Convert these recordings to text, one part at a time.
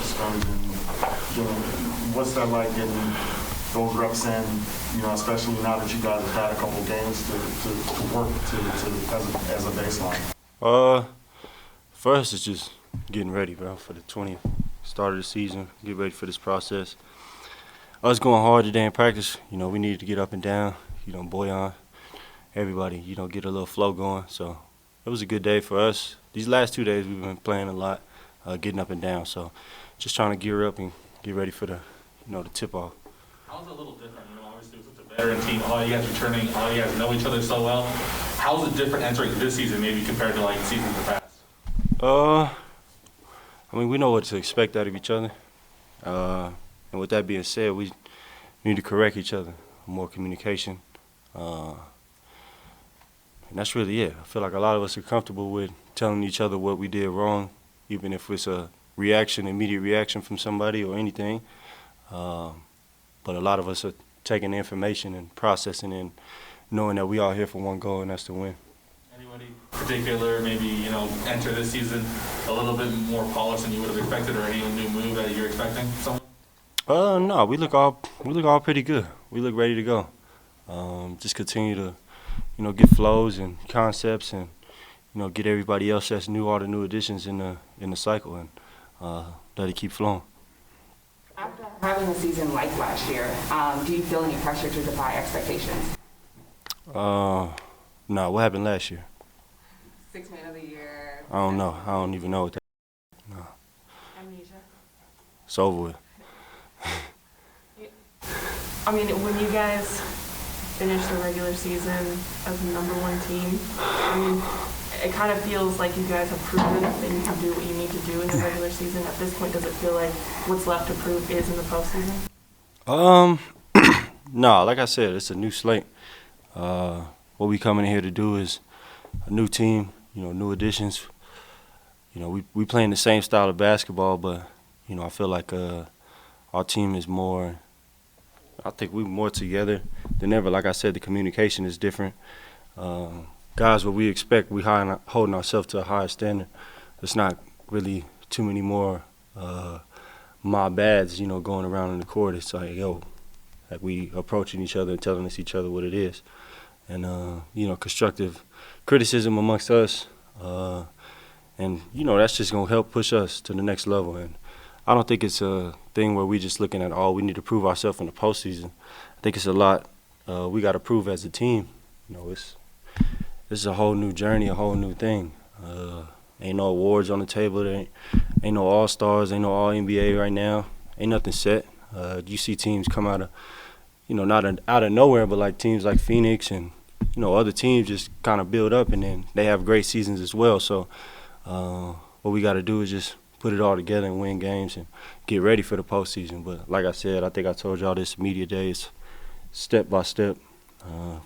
scrimmage, and what's that like getting those reps in? Especially now that you guys have had a couple of games to work as a baseline. For us, it's just getting ready, bro, for the 20th start of the season. Get ready for this process. Us going hard today in practice. We needed to get up and down. Boyan, everybody, get a little flow going. So it was a good day for us. These last 2 days we've been playing a lot, getting up and down. So just trying to gear up and get ready for the tip-off. How's it a little different? Obviously it was such a veteran team. All you guys returning, all you guys know each other so well. How's it different entering this season, maybe compared to like seasons in the past? We know what to expect out of each other. And with that being said, we need to correct each other, more communication. And that's really it. I feel like a lot of us are comfortable with telling each other what we did wrong, even if it's a immediate reaction from somebody or anything. But a lot of us are taking the information and processing and knowing that we all here for one goal, and that's to win. Anybody particular maybe, enter this season a little bit more polished than you would have expected, or any new move that you're expecting? Someone? No, we look all pretty good. We look ready to go. Just continue to, get flows and concepts, and get everybody else that's new, all the new additions in the cycle, and let it keep flowing. After having a season like last year, do you feel any pressure to defy expectations? No, what happened last year? 6th Man of the Year. I don't know. I don't even know what that. No. Amnesia. It's over with. When you guys finish the regular season as the #1 team, it kind of feels like you guys have proven that you can do what you need to do in the regular season. At this point, does it feel like what's left to prove is in the postseason? No, like I said, it's a new slate. What we coming in here to do is a new team, new additions. We playing the same style of basketball, but I feel like our team is more. I think we're more together than ever. Like I said, the communication is different. Guys, what we expect, we holding ourselves to a higher standard. It's not really too many more my bads, going around in the court. It's like, like we approaching each other and telling each other what it is. And, constructive criticism amongst us. And, that's just going to help push us to the next level. And I don't think it's a thing where we just looking at, we need to prove ourselves in the postseason. I think it's a lot we got to prove as a team. This is a whole new journey, a whole new thing. Ain't no awards on the table. There ain't no All-Stars, ain't no All-NBA right now. Ain't nothing set. You see teams come out of, not out of nowhere, but like teams like Phoenix and, other teams just kind of build up, and then they have great seasons as well. So what we got to do is just put it all together and win games and get ready for the postseason. But like I said, I think I told y'all this media day, it's step by step.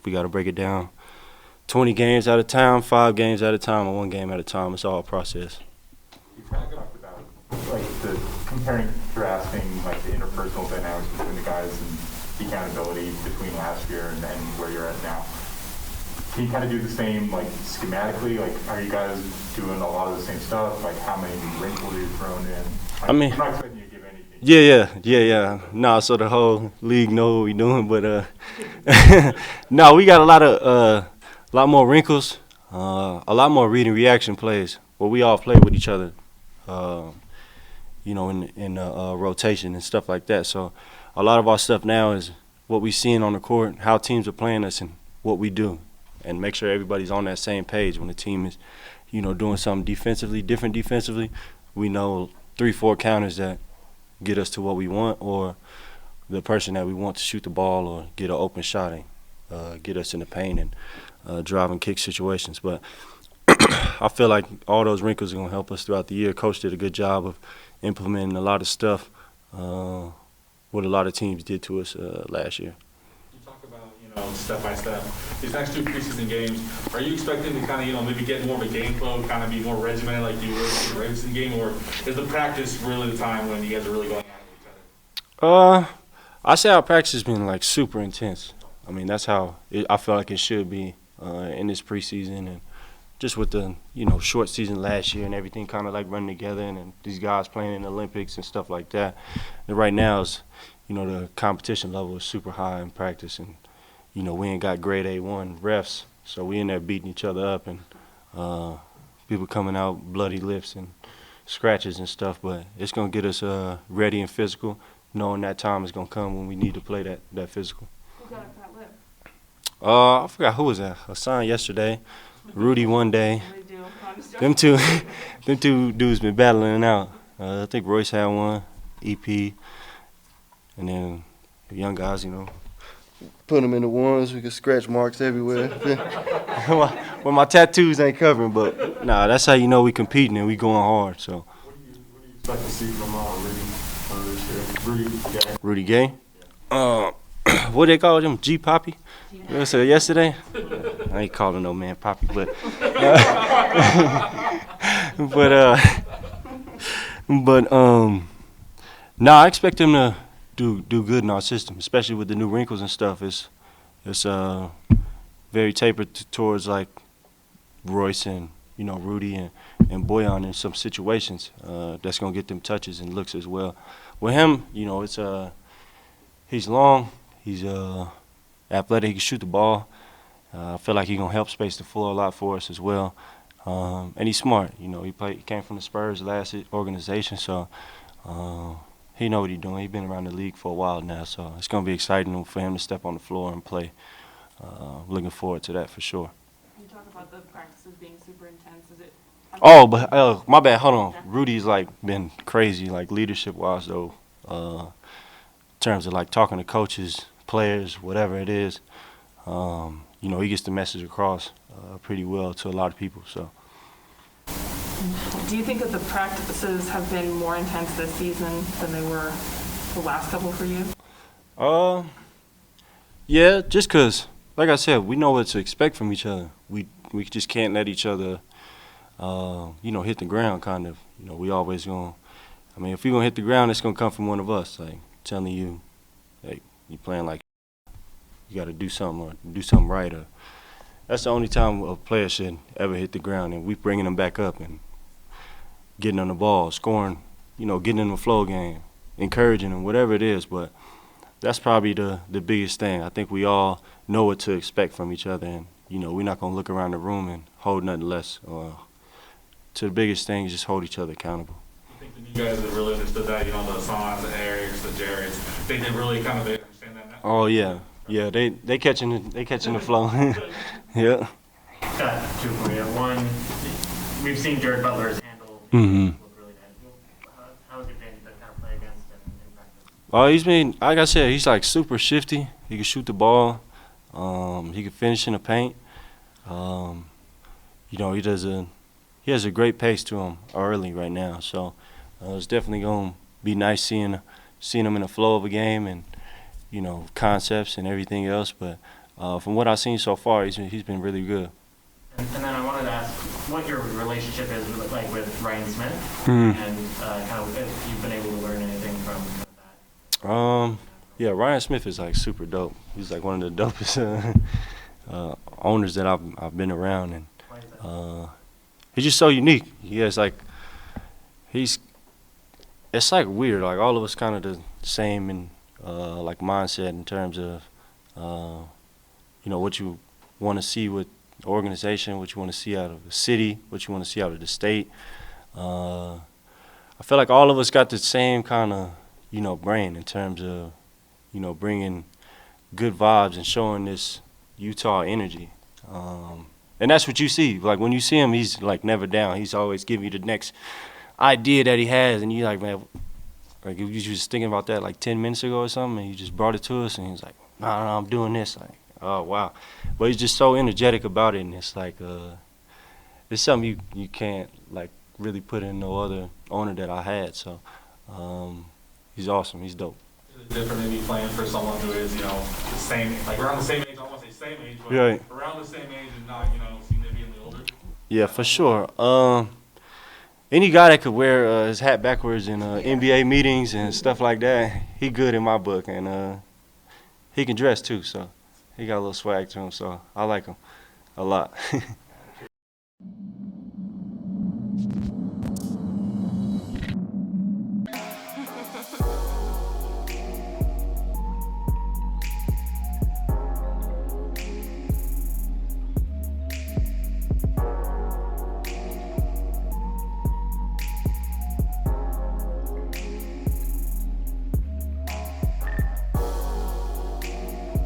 We got to break it down 20 games at a time, 5 games at a time, or 1 game at a time. It's all a process. You kind of talked about the contrasting the interpersonal dynamics between the guys and the accountability between last year and where you're at now. Can you kind of do the same schematically? Are you guys doing a lot of the same stuff? How many wrinkles are you thrown in? I'm not expecting you to give anything. Yeah. No, so the whole league know what we doing, but no, we got a lot more wrinkles, a lot more read and reaction plays where we all play with each other, in rotation and stuff like that. So a lot of our stuff now is what we seeing on the court, how teams are playing us, and what we do, and make sure everybody's on that same page. When the team is, doing something different defensively, we know 3-4 counters that get us to what we want, or the person that we want to shoot the ball or get an open shot and get us in the paint and drive and kick situations. But I feel like all those wrinkles are going to help us throughout the year. Coach did a good job of implementing a lot of stuff, what a lot of teams did to us last year. You talk about, step by step. These next 2 preseason games, are you expecting to kind of, maybe get more of a game flow, kind of be more regimented like you were in the regular season game, or is the practice really the time when you guys are really going at it with each other? I say our practice has been super intense. That's how I feel like it should be in this preseason, and just with the short season last year and everything kind of like running together, and then these guys playing in the Olympics and stuff like that. And right now is the competition level is super high in practice, and we ain't got grade A1 refs, so we in there beating each other up, and people coming out bloody lips and scratches and stuff. But it's gonna get us ready and physical, knowing that time is gonna come when we need to play that physical. Who got a fat lip? I forgot who was that. Hassan yesterday, Rudy one day. What do you do? I'm just Them joking. them two dudes been battling it out. I think Royce had one, EP, and then the young guys, put them in the ones. We can scratch marks everywhere. Well, my tattoos ain't covering, but nah, that's how we competing and we going hard. So. What do you expect to see from Rudy this year? Rudy Gay. What they call him? G-Papi? You said yesterday? I ain't calling no man Poppy, but I expect him to do good in our system, especially with the new wrinkles and stuff. It's very tapered towards like Royce and Rudy and Boyan in some situations. That's gonna get them touches and looks as well. With him, it's he's long, he's athletic, he can shoot the ball. I feel like he's gonna help space the floor a lot for us as well. And he's smart. He came from the Spurs last organization, so he know what he's doing. He's been around the league for a while now, so it's gonna be exciting for him to step on the floor and play. Looking forward to that for sure. You talk about the practices being super intense. Is it? Oh, but my bad. Hold on. Rudy's been crazy, leadership wise though. In terms of talking to coaches, players, whatever it is. He gets the message across pretty well to a lot of people. So. Do you think that the practices have been more intense this season than they were the last couple for you? Yeah, just 'cause, like I said, we know what to expect from each other. We just can't let each other, hit the ground. Kind of. We always gonna. I mean, if we gonna hit the ground, it's gonna come from one of us. Telling you, you playing you got to do something or do something right. Or that's the only time a player should ever hit the ground, and we bringing them back up and getting on the ball, scoring, getting in the flow game, encouraging them, whatever it is. But that's probably the biggest thing. I think we all know what to expect from each other, and we're not gonna look around the room and hold nothing less. To the biggest thing is just hold each other accountable. I think that you guys have really understood that, the Hassans, the Erics, the Jareds, they really kind of understand that now. Oh yeah, they catching the flow. Yeah. Got two for you. One, we've seen Jared Butler's handle Mhm. look really good. How has it been to kind of play against him in practice? Oh, he's been, like I said, he's super shifty. He can shoot the ball. He can finish in the paint. He has a great pace to him early right now. So it's definitely gonna be nice seeing him in the flow of a game and concepts and everything else. But from what I've seen so far, he's been really good. And then I wanted to ask what your relationship is with Ryan Smith, Mm. and kind of if you've been able to learn anything from that. Yeah, Ryan Smith is super dope. He's one of the dopest owners that I've been around, and Why is that? he's just so unique. He has it's weird. All of us kind of the same in mindset in terms of what you want to see with the organization, what you want to see out of the city, what you want to see out of the state. I feel like all of us got the same kind of brain in terms of bringing good vibes and showing this Utah energy. And that's what you see. When you see him, he's never down. He's always giving you the next idea that he has, and you man, you was just thinking about that 10 minutes ago or something, and you just brought it to us, and he's like, no, I'm doing this. Oh wow. But he's just so energetic about it, and it's it's something you can't really put in no other owner that I had. So he's awesome. He's dope. Is it different maybe playing for someone who is, the same, around the same age, I don't want to say same age, but Right. around the same age and not, significantly older? Yeah, for sure. Any guy that could wear his hat backwards in NBA meetings and stuff like that, he good in my book, and he can dress too, so he got a little swag to him, so I like him a lot. Bye.